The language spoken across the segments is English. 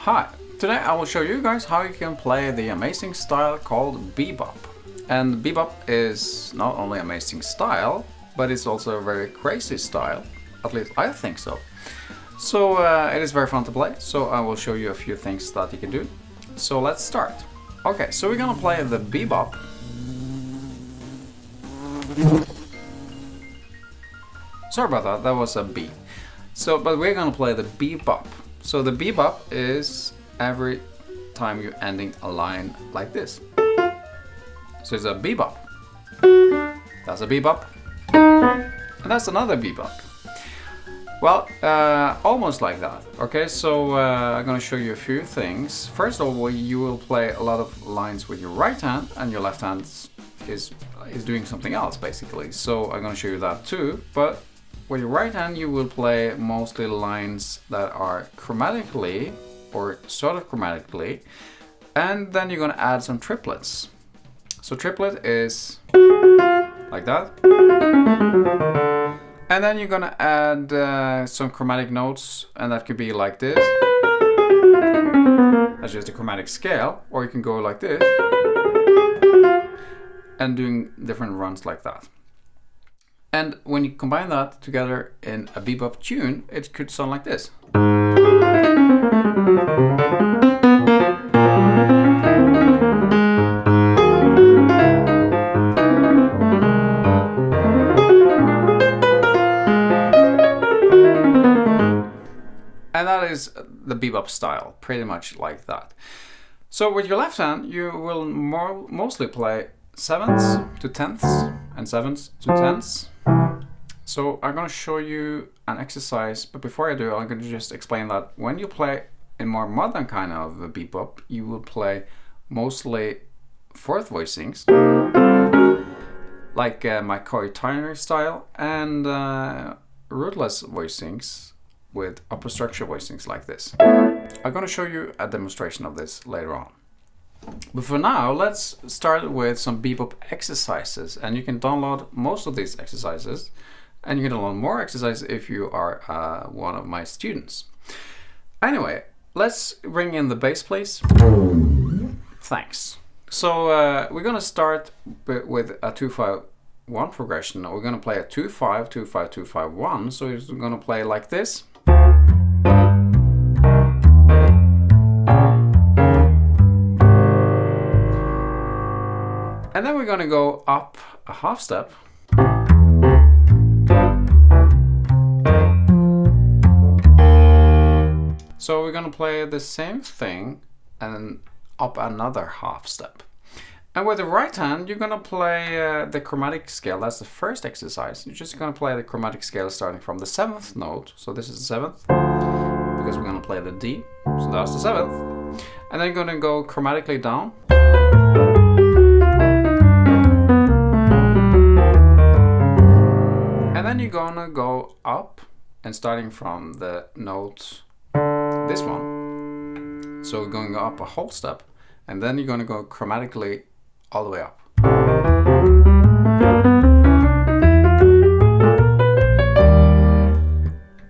Hi, today I will show you guys how you can play the amazing style called Be-Bop. And Be-Bop is not only amazing style, but it's also a very crazy style, at least I think so. So it is very fun to play, so I will show you a few things that you can do. So let's start. Okay, so we're gonna play the Be-Bop. Sorry about that, that was a B. So, but we're gonna play the Be-Bop. So the Be-Bop is every time you're ending a line like this. So it's a Be-Bop. That's a Be-Bop. And that's another Be-Bop. Well, almost like that. Okay, so I'm gonna show you a few things. First of all, you will play a lot of lines with your right hand, and your left hand is doing something else basically. So I'm gonna show you that too. But with your right hand, you will play mostly lines that are chromatically or sort of chromatically, and then you're gonna add some triplets. So triplet is like that, and then you're gonna add some chromatic notes, and that could be like this. That's just a chromatic scale, or you can go like this and doing different runs like that. And when you combine that together in a bebop tune, it could sound like this. And that is the bebop style, pretty much like that. So with your left hand, you will mostly play 7ths to 10ths and 7ths to 10ths. So I'm going to show you an exercise, but before I do, I'm going to just explain that when you play in more modern kind of a bebop, you will play mostly fourth voicings, like my chord style, and rootless voicings with upper structure voicings like this. I'm going to show you a demonstration of this later on. But for now, let's start with some bebop exercises, and you can download most of these exercises, and you can download more exercises if you are one of my students. Anyway, let's bring in the bass, please. Thanks. So we're gonna start with a 2-5-1 progression. We're gonna play a 2-5, 2-5, 2-5-1. So we're gonna play like this. And then we're going to go up a half step. So we're going to play the same thing and then up another half step. And with the right hand, you're going to play the chromatic scale. That's the first exercise. You're just going to play the chromatic scale starting from the 7th note. So this is the 7th, because we're going to play the D. So that's the 7th. And then you're going to go chromatically down. And then you're gonna go up and starting from the note, this one. So we're going to go up a whole step, and then you're gonna go chromatically all the way up.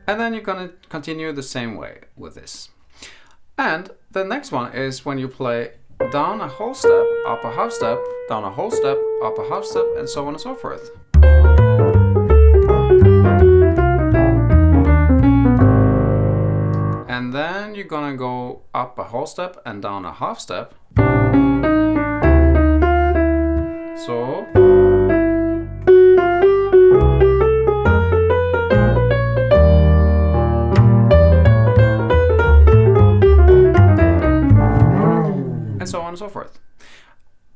And then you're gonna continue the same way with this. And the next one is when you play down a whole step, up a half step, down a whole step, up a half step, and so on and so forth. And then you're gonna go up a whole step and down a half step. So. And so on and so forth.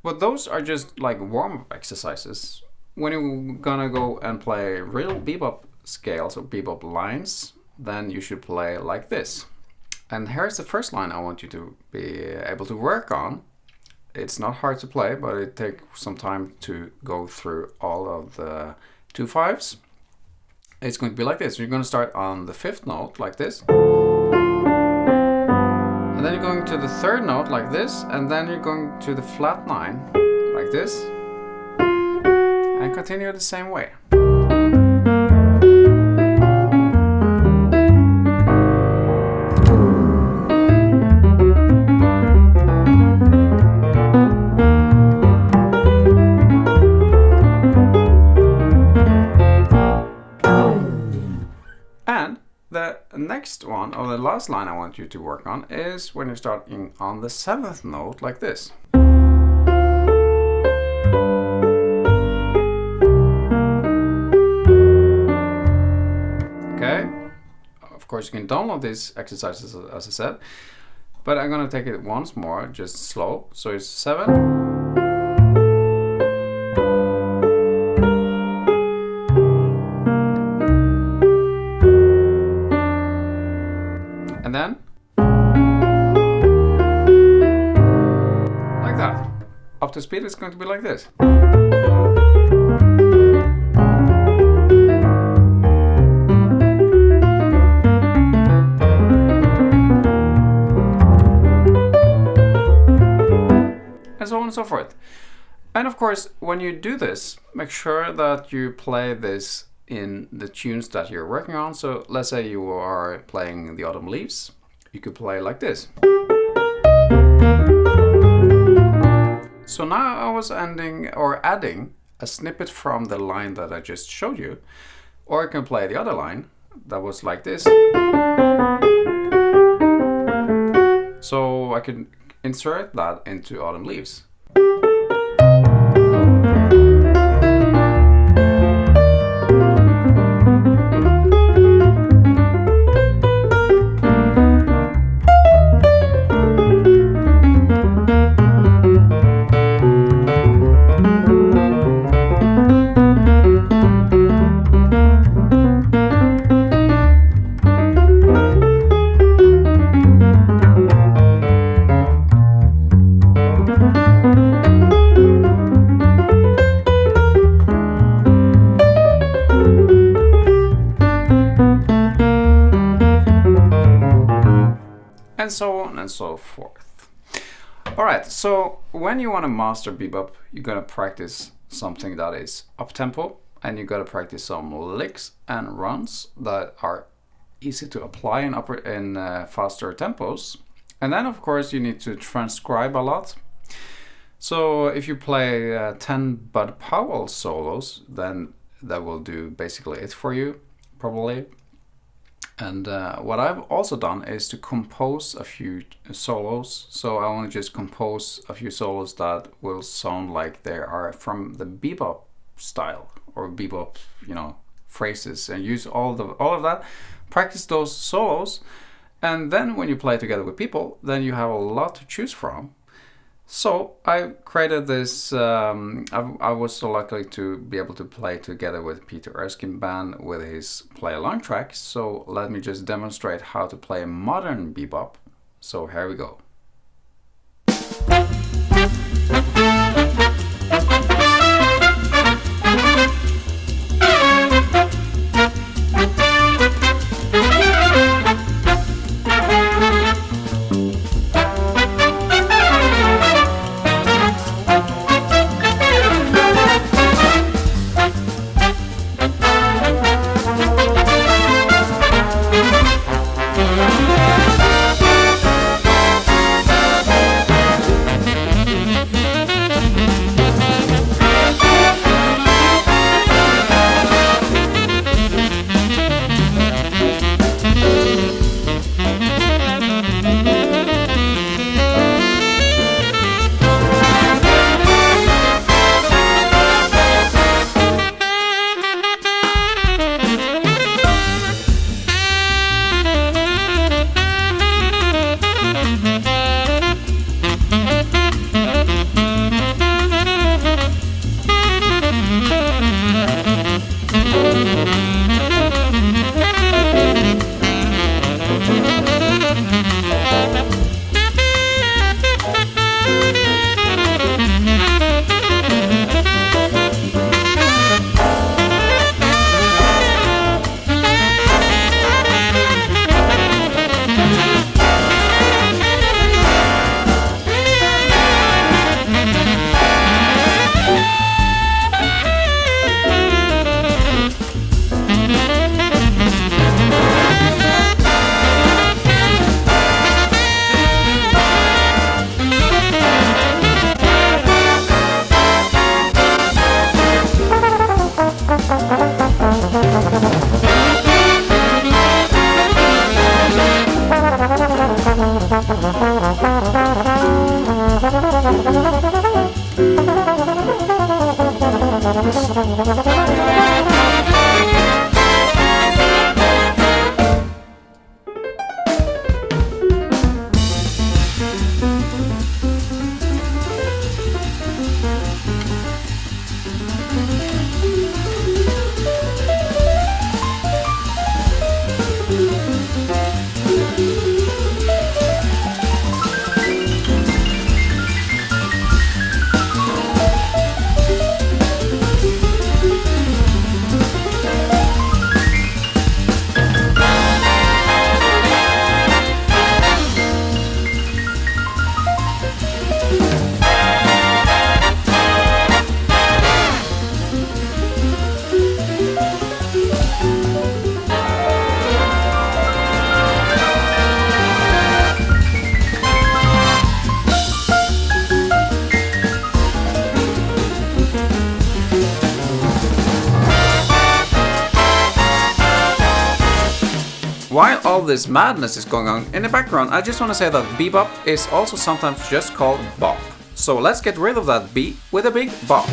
But those are just like warm-up exercises. When you're gonna go and play real bebop scales or bebop lines, then you should play like this. And here's the first line I want you to be able to work on. It's not hard to play, but it takes some time to go through all of the 2-5s. It's going to be like this. You're going to start on the 5th note like this. And then you're going to the 3rd note like this. And then you're going to the flat 9 like this. And continue the same way. next one, or the last line I want you to work on, is when you're starting on the 7th note like this. Okay, of course you can download these exercises as I said, but I'm gonna take it once more, just slow. So it's 7, and then like that. Up to speed, it's going to be like this. And so on and so forth. And of course, when you do this, make sure that you play this in the tunes that you're working on. So let's say you are playing The Autumn Leaves. You could play like this. So now I was adding a snippet from the line that I just showed you. Or I can play the other line that was like this. So I can insert that into Autumn Leaves. And so on and so forth. Alright, so when you want to master bebop, you're going to practice something that is up-tempo, and you got to practice some licks and runs that are easy to apply in faster tempos. And then of course you need to transcribe a lot. So if you play 10 Bud Powell solos, then that will do basically it for you, probably. And what I've also done is to compose a few solos. So I want to just compose a few solos that will sound like they are from the bebop style, or bebop, phrases, and use all of that. Practice those solos, and then when you play together with people, then you have a lot to choose from. So I created this. I was so lucky to be able to play together with Peter Erskine Band with his play along tracks. So let me just demonstrate how to play modern bebop. So here we go. While all this madness is going on in the background, I just want to say that bebop is also sometimes just called bop. So let's get rid of that B with a big bop.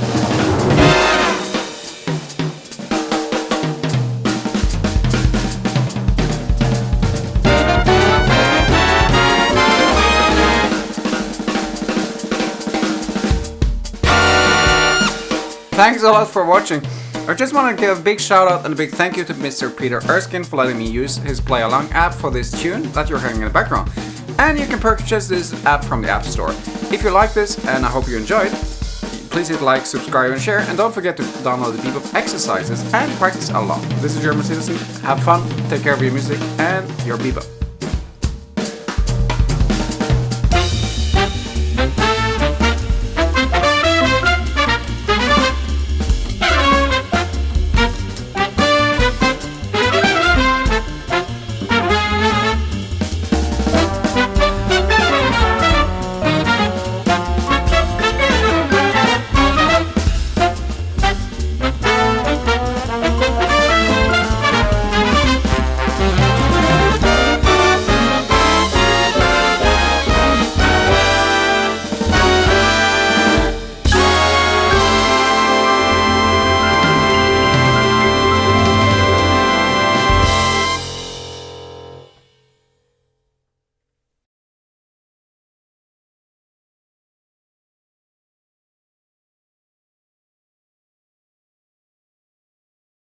Thanks a lot for watching. I just want to give a big shout out and a big thank you to Mr. Peter Erskine for letting me use his Play Along app for this tune that you're hearing in the background. And you can purchase this app from the App Store. If you like this, and I hope you enjoyed, please hit like, subscribe and share, and don't forget to download the Bebop exercises and practice a lot. This is German Citizen, have fun, take care of your music, and your Bebop.